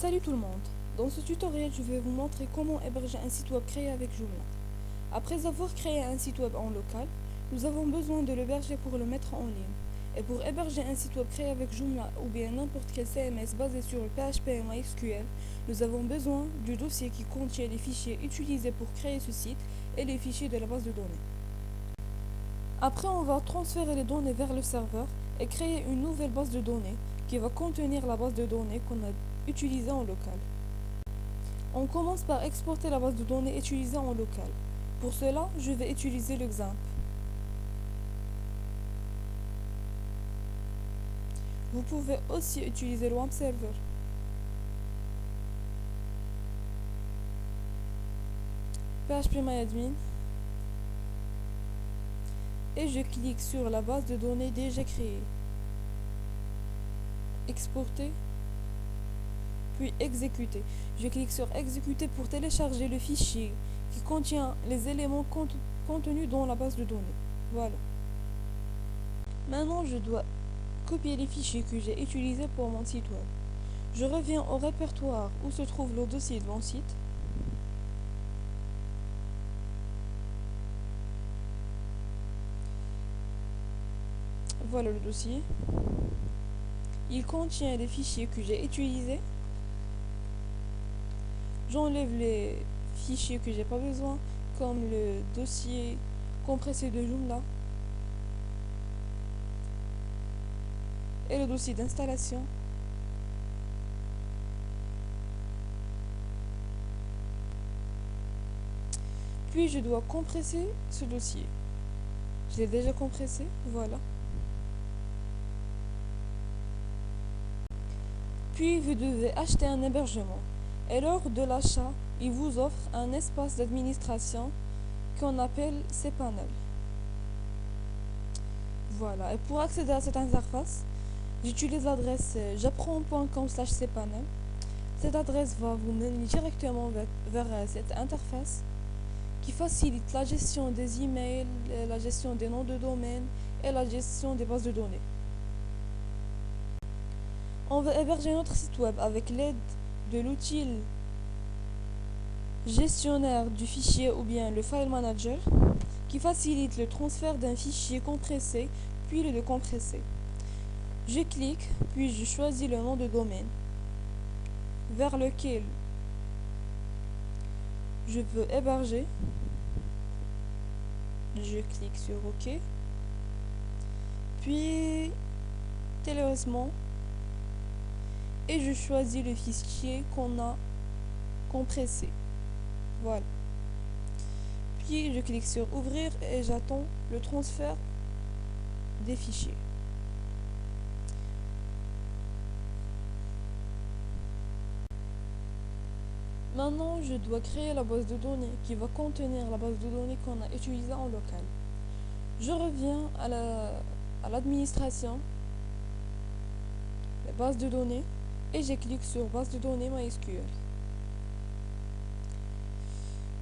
Salut tout le monde. Dans ce tutoriel, je vais vous montrer comment héberger un site web créé avec Joomla. Après avoir créé un site web en local, nous avons besoin de l'héberger pour le mettre en ligne. Et pour héberger un site web créé avec Joomla ou bien n'importe quel CMS basé sur le PHP et MySQL, nous avons besoin du dossier qui contient les fichiers utilisés pour créer ce site et les fichiers de la base de données. Après, on va transférer les données vers le serveur et créer une nouvelle base de données qui va contenir la base de données qu'on a utilisée en local. On commence par exporter la base de données utilisée en local. Pour cela, je vais utiliser le XAMPP. Vous pouvez aussi utiliser le WAMP Server. phpMyAdmin. Et je clique sur la base de données déjà créée. Exporter. Puis exécuter. Je clique sur exécuter pour télécharger le fichier qui contient les éléments contenus dans la base de données. Voilà. Maintenant, je dois copier les fichiers que j'ai utilisés pour mon site web. Je reviens au répertoire où se trouve le dossier de mon site. Voilà le dossier. Il contient les fichiers que j'ai utilisés. J'enlève les fichiers que j'ai pas besoin, comme le dossier compressé de Joomla et le dossier d'installation. Puis je dois compresser ce dossier. Je l'ai déjà compressé, voilà. Puis vous devez acheter un hébergement. Et lors de l'achat, il vous offre un espace d'administration qu'on appelle cPanel. Voilà, et pour accéder à cette interface, j'utilise l'adresse j'apprends.com/cpanel. Cette adresse va vous mener directement vers cette interface qui facilite la gestion des emails, la gestion des noms de domaine et la gestion des bases de données. On va héberger notre site web avec l'aide de l'outil gestionnaire du fichier ou bien le file manager qui facilite le transfert d'un fichier compressé puis le décompresser. Je clique puis je choisis le nom de domaine vers lequel je veux héberger. Je clique sur OK. Puis téléchargement et je choisis le fichier qu'on a compressé. Voilà. Puis je clique sur ouvrir et j'attends le transfert des fichiers. Maintenant, je dois créer la base de données qui va contenir la base de données qu'on a utilisée en local. Je reviens à l'administration, la base de données, et je clique sur base de données MySQL.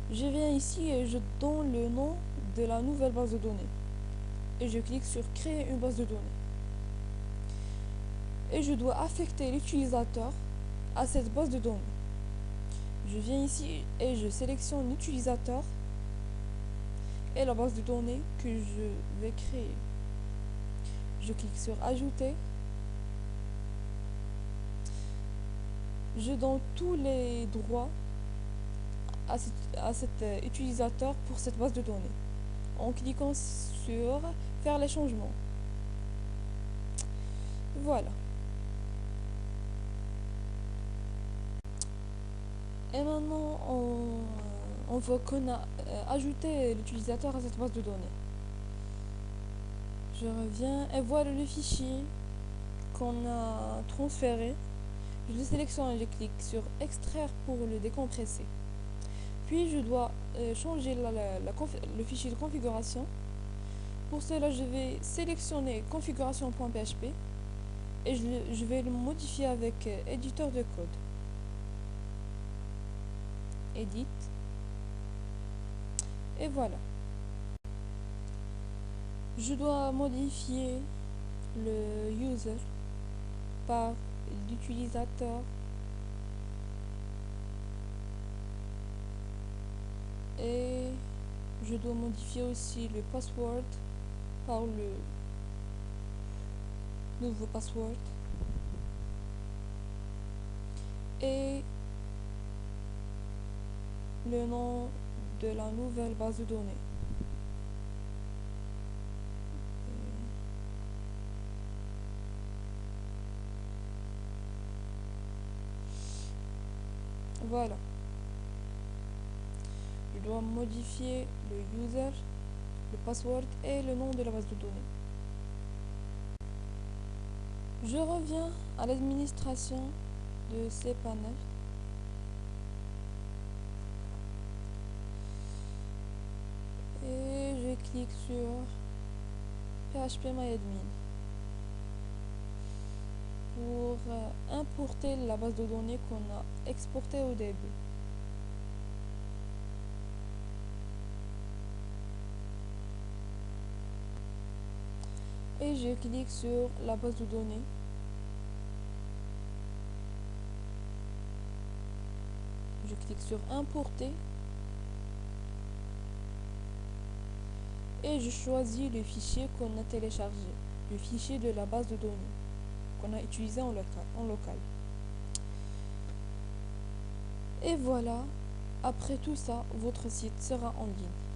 Je viens ici et je donne le nom de la nouvelle base de données. Et je clique sur créer une base de données. Et je dois affecter l'utilisateur à cette base de données. Je viens ici et je sélectionne l'utilisateur et la base de données que je vais créer. Je clique sur ajouter. Je donne tous les droits à cet utilisateur pour cette base de données en cliquant sur faire les changements. Voilà. Et maintenant, on voit qu'on a ajouté l'utilisateur à cette base de données. Je reviens et voilà le fichier qu'on a transféré. Je le sélectionne et je clique sur extraire pour le décompresser. Puis je dois changer le fichier de configuration. Pour cela, je vais sélectionner configuration.php et je vais le modifier avec éditeur de code. Edit. Et voilà. Je dois modifier le user par l'utilisateur Et je dois modifier aussi le password par le nouveau password. Et le nom de la nouvelle base de données. Voilà. Je dois modifier le user, le password et le nom de la base de données. Je reviens à l'administration de cPanel. Et je clique sur PHPMyAdmin pour importer la base de données qu'on a exportée au début. Et je clique sur la base de données. Je clique sur importer. Et je choisis le fichier qu'on a téléchargé, le fichier de la base de données qu'on a utilisé en local. Et voilà, après tout ça, votre site sera en ligne.